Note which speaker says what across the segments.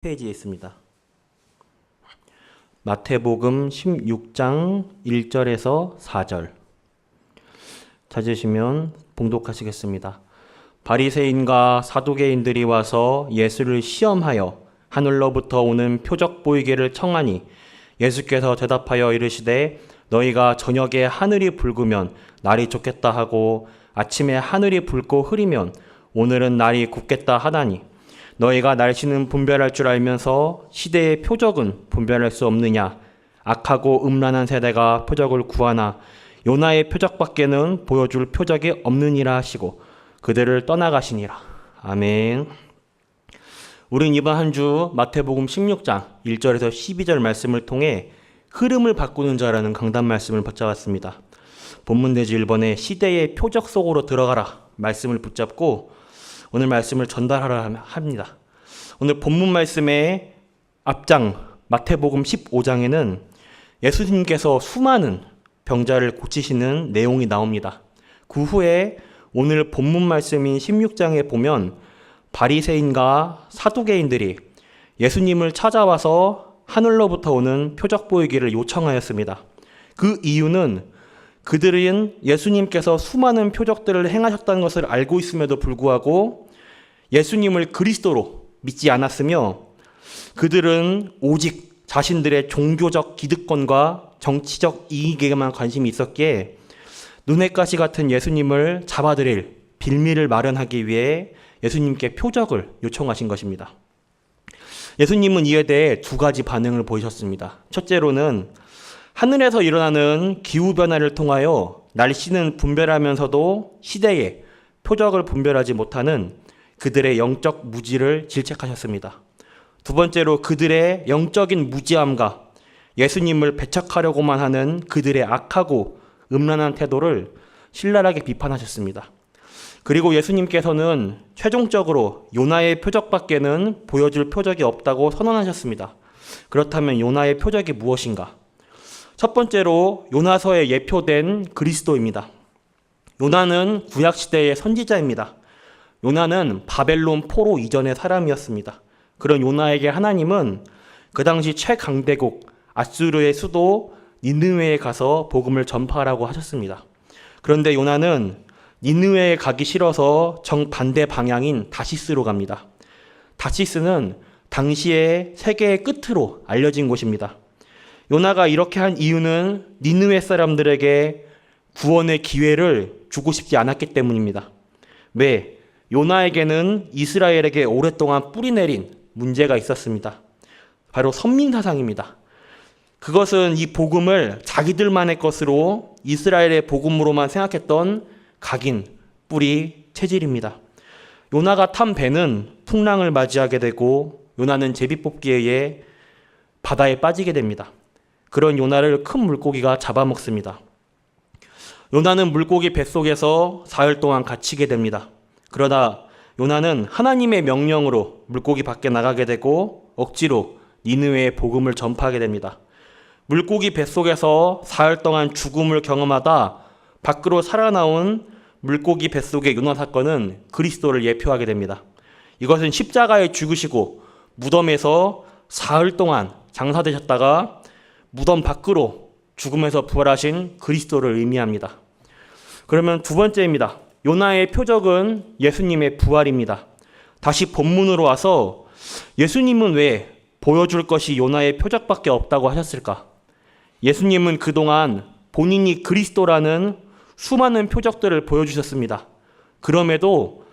Speaker 1: 페이지에 있습니다. 마태복음 16장 1절에서 4절 찾으시면 봉독하시겠습니다. 바리새인과 사두개인들이 와서 예수를 시험하여 하늘로부터 오는 표적 보이기를 청하니 예수께서 대답하여 이르시되 너희가 저녁에 하늘이 붉으면 날이 좋겠다 하고 아침에 하늘이 붉고 흐리면 오늘은 날이 굳겠다 하다니 너희가 날씨는 분별할 줄 알면서 시대의 표적은 분별할 수 없느냐? 악하고 음란한 세대가 표적을 구하나 요나의 표적밖에는 보여줄 표적이 없느니라 하시고 그들을 떠나가시니라. 아멘. 우린 이번 한 주 마태복음 16장 1절에서 12절 말씀을 통해 흐름을 바꾸는 자라는 강단 말씀을 받아왔습니다. 본문 대지 1번에 시대의 표적 속으로 들어가라 말씀을 붙잡고 오늘 말씀을 전달하려 합니다. 오늘 본문 말씀의 앞장 마태복음 15장에는 예수님께서 수많은 병자를 고치시는 내용이 나옵니다. 그 후에 오늘 본문 말씀인 16장에 보면 바리새인과 사두개인들이 예수님을 찾아와서 하늘로부터 오는 표적 보이기를 요청하였습니다. 그 이유는 그들은 예수님께서 수많은 표적들을 행하셨다는 것을 알고 있음에도 불구하고 예수님을 그리스도로 믿지 않았으며 그들은 오직 자신들의 종교적 기득권과 정치적 이익에만 관심이 있었기에 눈엣가시 같은 예수님을 잡아들일 빌미를 마련하기 위해 예수님께 표적을 요청하신 것입니다. 예수님은 이에 대해 두 가지 반응을 보이셨습니다. 첫째로는 하늘에서 일어나는 기후변화를 통하여 날씨는 분별하면서도 시대에 표적을 분별하지 못하는 그들의 영적 무지를 질책하셨습니다. 두 번째로 그들의 영적인 무지함과 예수님을 배척하려고만 하는 그들의 악하고 음란한 태도를 신랄하게 비판하셨습니다. 그리고 예수님께서는 최종적으로 요나의 표적밖에는 보여줄 표적이 없다고 선언하셨습니다. 그렇다면 요나의 표적이 무엇인가? 첫 번째로 요나서에 예표된 그리스도입니다. 요나는 구약시대의 선지자입니다. 요나는 바벨론 포로 이전의 사람이었습니다. 그런 요나에게 하나님은 그 당시 최강대국 아수르의 수도 니느웨에 가서 복음을 전파하라고 하셨습니다. 그런데 요나는 니느웨에 가기 싫어서 정반대 방향인 다시스로 갑니다. 다시스는 당시의 세계의 끝으로 알려진 곳입니다. 요나가 이렇게 한 이유는 니느웨 사람들에게 구원의 기회를 주고 싶지 않았기 때문입니다. 왜? 요나에게는 이스라엘에게 오랫동안 뿌리내린 문제가 있었습니다. 바로 선민사상입니다. 그것은 이 복음을 자기들만의 것으로 이스라엘의 복음으로만 생각했던 각인, 뿌리, 체질입니다. 요나가 탄 배는 풍랑을 맞이하게 되고 요나는 제비뽑기에 의해 바다에 빠지게 됩니다. 그런 요나를 큰 물고기가 잡아먹습니다. 요나는 물고기 뱃속에서 사흘 동안 갇히게 됩니다. 그러다 요나는 하나님의 명령으로 물고기 밖에 나가게 되고 억지로 니느웨의 복음을 전파하게 됩니다. 물고기 뱃속에서 사흘 동안 죽음을 경험하다 밖으로 살아나온 물고기 뱃속의 요나 사건은 그리스도를 예표하게 됩니다. 이것은 십자가에 죽으시고 무덤에서 사흘 동안 장사되셨다가 무덤 밖으로 죽음에서 부활하신 그리스도를 의미합니다. 그러면 두 번째입니다. 요나의 표적은 예수님의 부활입니다. 다시 본문으로 와서 예수님은 왜 보여줄 것이 요나의 표적밖에 없다고 하셨을까? 예수님은 그동안 본인이 그리스도라는 수많은 표적들을 보여주셨습니다. 그럼에도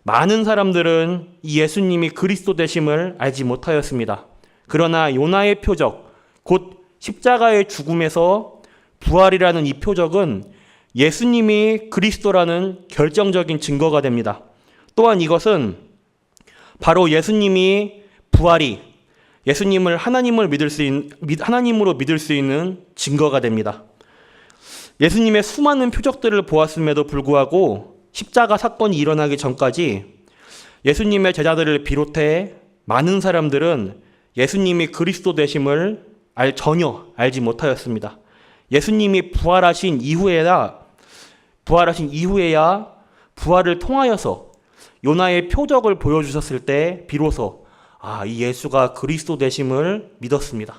Speaker 1: 많은 사람들은 이 예수님이 그리스도 되심을 알지 못하였습니다. 그러나 요나의 표적, 곧 십자가의 죽음에서 부활이라는 이 표적은 예수님이 그리스도라는 결정적인 증거가 됩니다. 또한 이것은 바로 예수님이 부활이 예수님을 하나님으로 믿을 수 있는 증거가 됩니다. 예수님의 수많은 표적들을 보았음에도 불구하고 십자가 사건이 일어나기 전까지 예수님의 제자들을 비롯해 많은 사람들은 예수님이 그리스도 되심을 전혀 알지 못하였습니다. 예수님이 부활하신 이후에야 부활을 통하여서 요나의 표적을 보여주셨을 때 비로소 이 예수가 그리스도 되심을 믿었습니다.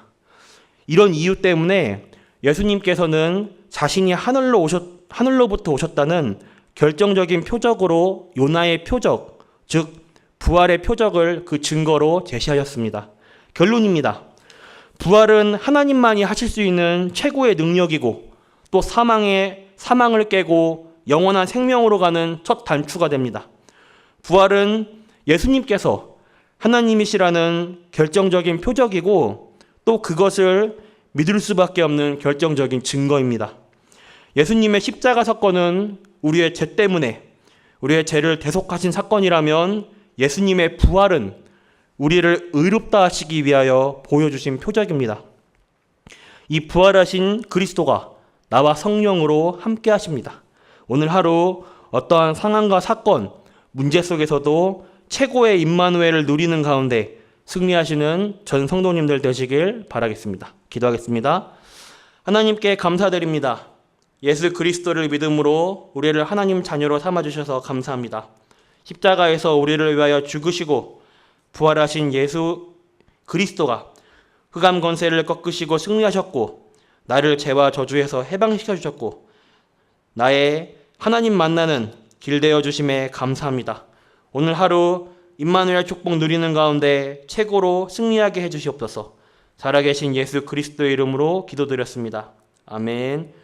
Speaker 1: 이런 이유 때문에 예수님께서는 자신이 하늘로부터 오셨다는 결정적인 표적으로 요나의 표적, 즉 부활의 표적을 그 증거로 제시하셨습니다. 결론입니다. 부활은 하나님만이 하실 수 있는 최고의 능력이고 또 사망을 깨고 영원한 생명으로 가는 첫 단추가 됩니다. 부활은 예수님께서 하나님이시라는 결정적인 표적이고 또 그것을 믿을 수밖에 없는 결정적인 증거입니다. 예수님의 십자가 사건은 우리의 죄 때문에 우리의 죄를 대속하신 사건이라면 예수님의 부활은 우리를 의롭다 하시기 위하여 보여주신 표적입니다. 이 부활하신 그리스도가 나와 성령으로 함께 하십니다. 오늘 하루 어떠한 상황과 사건, 문제 속에서도 최고의 임마누엘을 누리는 가운데 승리하시는 전 성도님들 되시길 바라겠습니다. 기도하겠습니다. 하나님께 감사드립니다. 예수 그리스도를 믿음으로 우리를 하나님 자녀로 삼아주셔서 감사합니다. 십자가에서 우리를 위하여 죽으시고 부활하신 예수 그리스도가 흑암 권세를 꺾으시고 승리하셨고 나를 죄와 저주에서 해방시켜 주셨고 나의 하나님 만나는 길 되어 주심에 감사합니다. 오늘 하루 임마누엘 축복 누리는 가운데 최고로 승리하게 해주시옵소서. 살아계신 예수 그리스도의 이름으로 기도드렸습니다. 아멘.